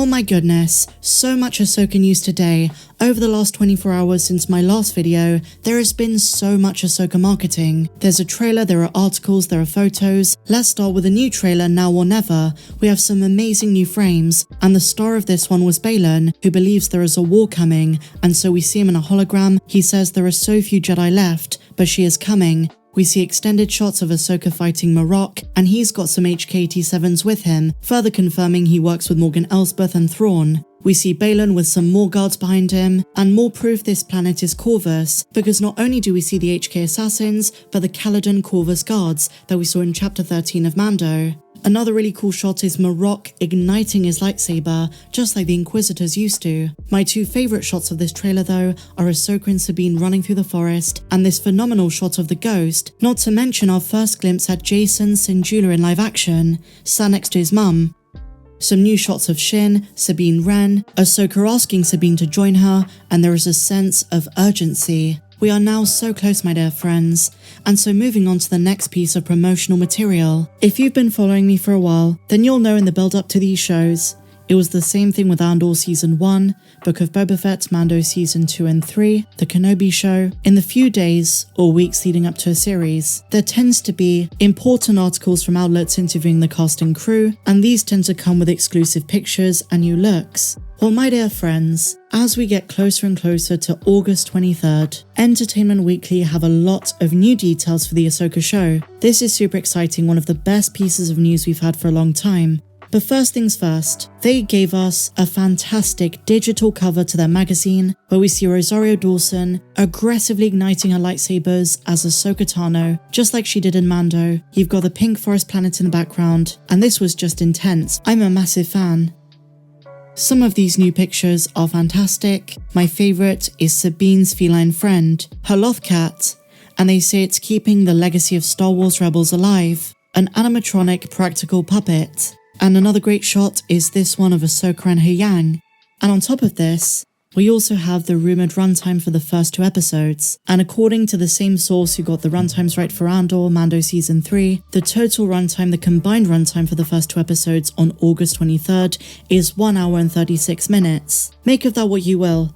Oh my goodness, so much Ahsoka news today. Over the last 24 hours since my last video, there has been so much Ahsoka marketing. There's a trailer, there are articles, there are photos. Let's start with a new trailer, Now or Never. We have some amazing new frames, and the star of this one was Baylan, who believes there is a war coming, and so we see him in a hologram. He says there are so few Jedi left, but she is coming. We see extended shots of Ahsoka fighting Marok, and he's got some HK-87s with him, further confirming he works with Morgan Elsbeth and Thrawn. We see Baylan with some more guards behind him, and more proof this planet is Corvus, because not only do we see the HK assassins, but the Caladan Corvus guards that we saw in Chapter 13 of Mando. Another really cool shot is Marok igniting his lightsaber, just like the Inquisitors used to. My two favourite shots of this trailer though are Ahsoka and Sabine running through the forest, and this phenomenal shot of the ghost, not to mention our first glimpse at Jason Syndulla in live action, sat next to his mum. Some new shots of Shin, Sabine Wren, Ahsoka asking Sabine to join her, and there is a sense of urgency. We are now so close, my dear friends, and so moving on to the next piece of promotional material. If you've been following me for a while, then you'll know in the build up to these shows, it was the same thing with Andor Season 1, Book of Boba Fett, Mando Season 2 and 3, The Kenobi Show. In the few days or weeks leading up to a series, there tends to be important articles from outlets interviewing the cast and crew, and these tend to come with exclusive pictures and new looks. Well, my dear friends, as we get closer and closer to August 23rd, Entertainment Weekly have a lot of new details for the Ahsoka show. This is super exciting, one of the best pieces of news we've had for a long time. But first things first, they gave us a fantastic digital cover to their magazine where we see Rosario Dawson aggressively igniting her lightsabers as Ahsoka Tano, just like she did in Mando. You've got the pink forest planet in the background, and this was just intense. I'm a massive fan. Some of these new pictures are fantastic. My favourite is Sabine's feline friend, her Loth cat, and they say it's keeping the legacy of Star Wars Rebels alive, an animatronic practical puppet. And another great shot is this one of Ahsoka and her Yang. And on top of this, we also have the rumoured runtime for the first 2 episodes. And according to the same source who got the runtimes right for Andor, Mando Season 3, the total runtime, the combined runtime for the first 2 episodes on August 23rd is 1 hour and 36 minutes. Make of that what you will.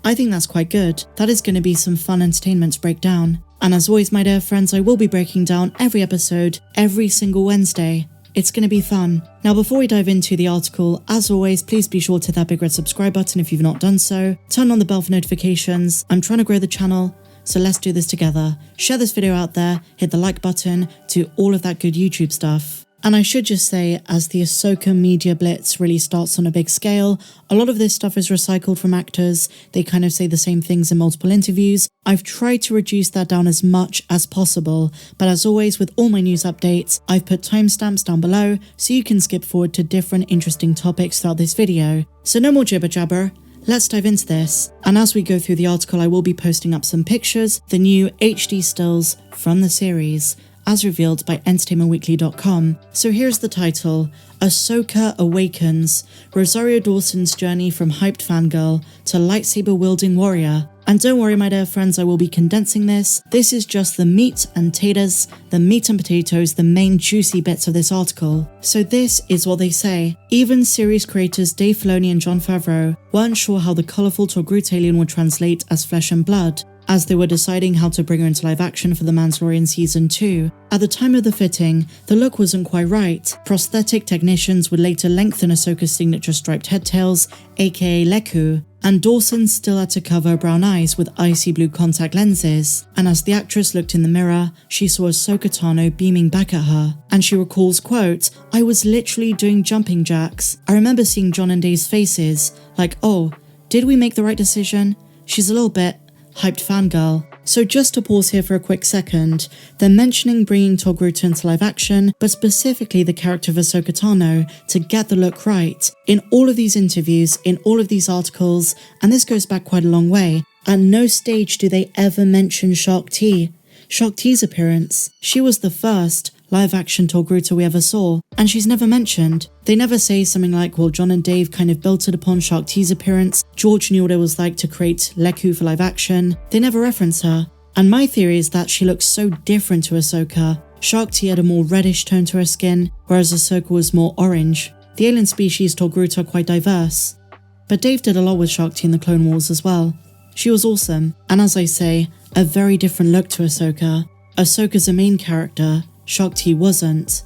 I think that's quite good. That is going to be some fun entertainment to break down. And as always, my dear friends, I will be breaking down every episode every single Wednesday. It's going to be fun. Now, before we dive into the article, as always, please be sure to hit that big red subscribe button if you've not done so. Turn on the bell for notifications. I'm trying to grow the channel, so let's do this together. Share this video out there, hit the like button, do all of that good YouTube stuff. And I should just say, as the Ahsoka media blitz really starts on a big scale, a lot of this stuff is recycled from actors. They kind of say the same things in multiple interviews. I've tried to reduce that down as much as possible, but as always with all my news updates, I've put timestamps down below so you can skip forward to different interesting topics throughout this video. So no more jibber jabber. Let's dive into this, and as we go through the article I will be posting up some pictures, the new HD stills from the series, as revealed by entertainmentweekly.com. So here's the title, Ahsoka Awakens, Rosario Dawson's journey from hyped fangirl to lightsaber-wielding warrior. And don't worry my dear friends, I will be condensing this. This is just the meat and taters, the meat and potatoes, the main juicy bits of this article. So this is what they say. Even series creators Dave Filoni and Favreau weren't sure how the colourful Togruta alien would translate as flesh and blood, as they were deciding how to bring her into live action for The Mandalorian Season 2. At the time of the fitting, the look wasn't quite right. Prosthetic technicians would later lengthen Ahsoka's signature striped head tails, aka Leku, and Dawson still had to cover her brown eyes with icy blue contact lenses. And as the actress looked in the mirror, she saw Ahsoka Tano beaming back at her. And she recalls, quote, "I was literally doing jumping jacks. I remember seeing John and Dave's faces, like, oh, did we make the right decision? She's a little bit hyped fangirl." So just to pause here for a quick second, they're mentioning bringing Togruta into live action, but specifically the character of Ahsoka Tano to get the look right. In all of these interviews, in all of these articles, and this goes back quite a long way, at no stage do they ever mention Shaak Ti. Shaak Ti's appearance. She was the first live-action Togruta we ever saw, and she's never mentioned. They never say something like, well, John and Dave kind of built it upon Shaak Ti's appearance, George knew what it was like to create Leku for live-action. They never reference her, and my theory is that she looks so different to Ahsoka. Shaak Ti had a more reddish tone to her skin, whereas Ahsoka was more orange. The alien species Togruta are quite diverse. But Dave did a lot with Shaak Ti in the Clone Wars as well. She was awesome, and as I say, a very different look to Ahsoka. Ahsoka's a main character, Shaak Ti wasn't.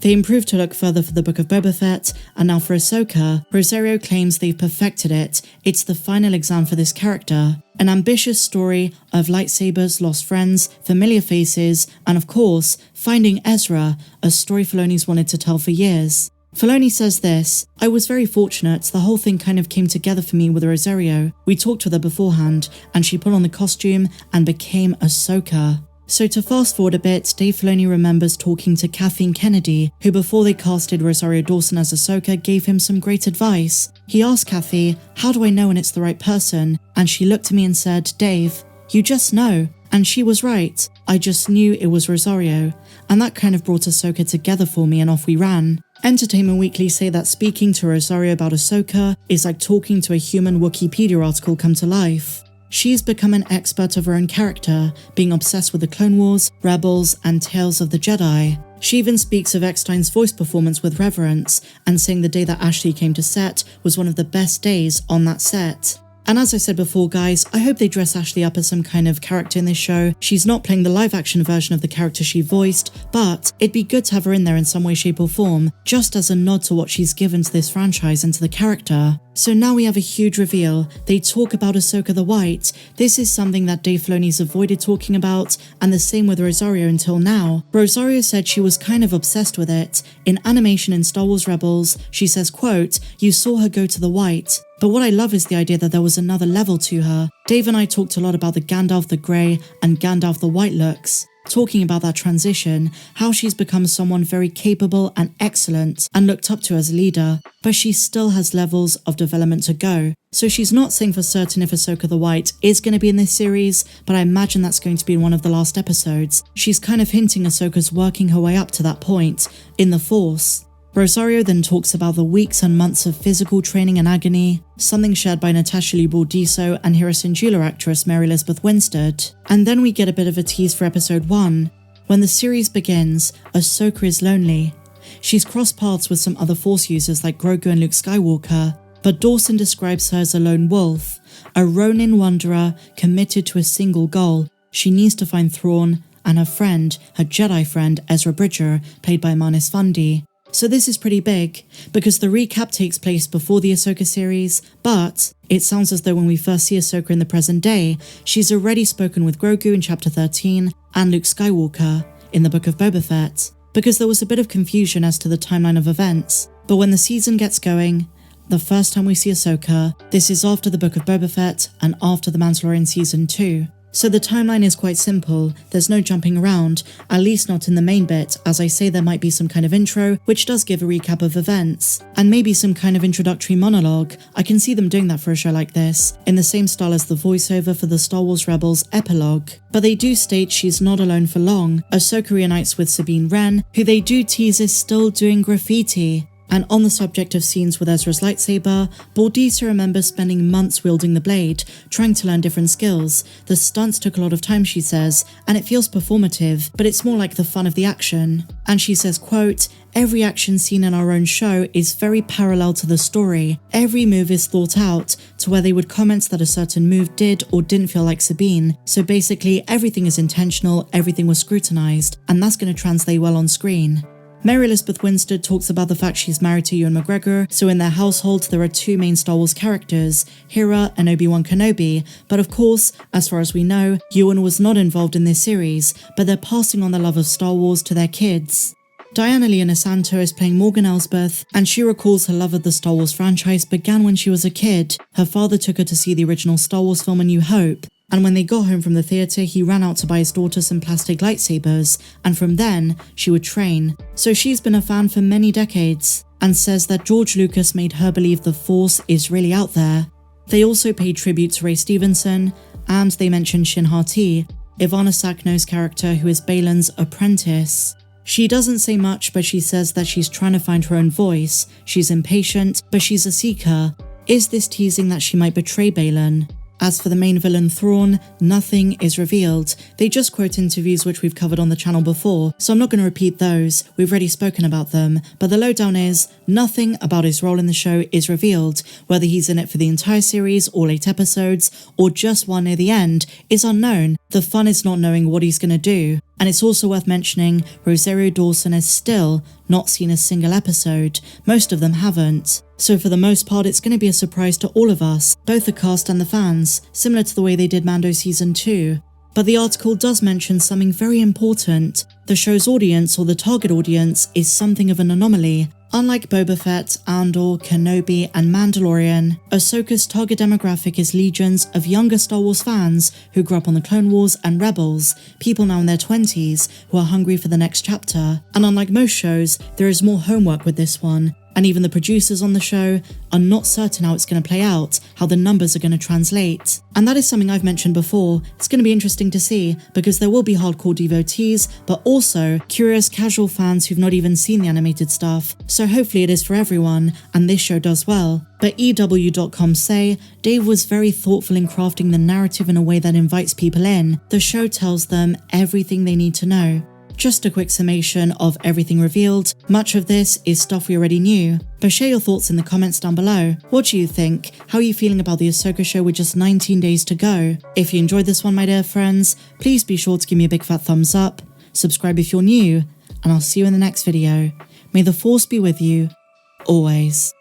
They improved her look further for the Book of Boba Fett, and now for Ahsoka, Rosario claims they've perfected it. It's the final exam for this character. An ambitious story of lightsabers, lost friends, familiar faces, and of course, finding Ezra, a story Filoni's wanted to tell for years. Filoni says this, "I was very fortunate, the whole thing kind of came together for me with Rosario. We talked with her beforehand, and she put on the costume and became Ahsoka." So to fast forward a bit, Dave Filoni remembers talking to Kathleen Kennedy, who before they casted Rosario Dawson as Ahsoka gave him some great advice. He asked Kathy, "How do I know when it's the right person?" And she looked at me and said, "Dave, you just know." And she was right. I just knew it was Rosario. And that kind of brought Ahsoka together for me, and off we ran. Entertainment Weekly say that speaking to Rosario about Ahsoka is like talking to a human Wikipedia article come to life. She's become an expert of her own character, being obsessed with the Clone Wars, Rebels, and Tales of the Jedi. She even speaks of Eckstein's voice performance with reverence, and saying the day that Ashley came to set was one of the best days on that set. And as I said before guys, I hope they dress Ashley up as some kind of character in this show. She's not playing the live action version of the character she voiced, but it'd be good to have her in there in some way, shape or form, just as a nod to what she's given to this franchise and to the character. So now we have a huge reveal. They talk about Ahsoka the White. This is something that Dave Filoni's avoided talking about, and the same with Rosario until now. Rosario said she was kind of obsessed with it. In animation in Star Wars Rebels, she says, quote, "You saw her go to the White." But what I love is the idea that there was another level to her. Dave and I talked a lot about the Gandalf the Grey and Gandalf the White looks, talking about that transition, how she's become someone very capable and excellent and looked up to as a leader, but she still has levels of development to go. So she's not saying for certain if Ahsoka the White is going to be in this series, but I imagine that's going to be in one of the last episodes. She's kind of hinting Ahsoka's working her way up to that point, in the Force. Rosario then talks about the weeks and months of physical training and agony, something shared by Natasha Liu Bordizzo and Harrison Jewler actress Mary Elizabeth Winstead. And then we get a bit of a tease for episode 1. When the series begins, Ahsoka is lonely. She's crossed paths with some other Force users like Grogu and Luke Skywalker, but Dawson describes her as a lone wolf, a Ronin wanderer committed to a single goal. She needs to find Thrawn and her friend, her Jedi friend Ezra Bridger, played by Marnis Fundy. So this is pretty big, because the recap takes place before the Ahsoka series, but it sounds as though when we first see Ahsoka in the present day, she's already spoken with Grogu in Chapter 13 and Luke Skywalker in the Book of Boba Fett, because there was a bit of confusion as to the timeline of events. But when the season gets going, the first time we see Ahsoka, this is after the Book of Boba Fett and after the Mandalorian Season 2. So the timeline is quite simple, there's no jumping around, at least not in the main bit. As I say, there might be some kind of intro, which does give a recap of events, and maybe some kind of introductory monologue. I can see them doing that for a show like this, in the same style as the voiceover for the Star Wars Rebels epilogue. But they do state she's not alone for long. Ahsoka reunites with Sabine Wren, who they do tease is still doing graffiti. And on the subject of scenes with Ezra's lightsaber, Bordizzo remembers spending months wielding the blade, trying to learn different skills. The stunts took a lot of time, she says, and it feels performative, but it's more like the fun of the action. And she says, quote, "Every action scene in our own show is very parallel to the story. Every move is thought out, to where they would comment that a certain move did or didn't feel like Sabine. So basically, everything is intentional, everything was scrutinized, and that's going to translate well on screen." Mary Elizabeth Winstead talks about the fact she's married to Ewan McGregor, so in their household there are two main Star Wars characters, Hera and Obi-Wan Kenobi, but of course, as far as we know, Ewan was not involved in this series, but they're passing on the love of Star Wars to their kids. Diana Lee Inosanto is playing Morgan Elsbeth, and she recalls her love of the Star Wars franchise began when she was a kid. Her father took her to see the original Star Wars film A New Hope, and when they got home from the theatre, he ran out to buy his daughter some plastic lightsabers, and from then, she would train. So she's been a fan for many decades, and says that George Lucas made her believe the Force is really out there. They also paid tribute to Ray Stevenson, and they mentioned Shin Hati, Ivana Sakno's character who is Balin's apprentice. She doesn't say much, but she says that she's trying to find her own voice. She's impatient, but she's a seeker. Is this teasing that she might betray Baylan? As for the main villain Thrawn, nothing is revealed. They just quote interviews which we've covered on the channel before, so I'm not going to repeat those, we've already spoken about them, but the lowdown is, nothing about his role in the show is revealed. Whether he's in it for the entire series, all 8 episodes, or just one near the end, is unknown. The fun is not knowing what he's going to do. And it's also worth mentioning, Rosario Dawson has still not seen a single episode. Most of them haven't. So for the most part, it's going to be a surprise to all of us, both the cast and the fans, similar to the way they did Mando Season 2. But the article does mention something very important. The show's audience, or the target audience, is something of an anomaly. Unlike Boba Fett, Andor, Kenobi, and Mandalorian, Ahsoka's target demographic is legions of younger Star Wars fans who grew up on the Clone Wars and Rebels, people now in their 20s who are hungry for the next chapter. And unlike most shows, there is more homework with this one. And even the producers on the show are not certain how it's going to play out, how the numbers are going to translate. And that is something I've mentioned before. It's going to be interesting to see, because there will be hardcore devotees, but also curious casual fans who've not even seen the animated stuff. So hopefully it is for everyone, and this show does well. But EW.com say, Dave was very thoughtful in crafting the narrative in a way that invites people in. The show tells them everything they need to know. Just a quick summation of everything revealed. Much of this is stuff we already knew, but share your thoughts in the comments down below. What do you think? How are you feeling about the Ahsoka show with just 19 days to go? If you enjoyed this one, my dear friends, please be sure to give me a big fat thumbs up, subscribe if you're new, and I'll see you in the next video. May the Force be with you, always.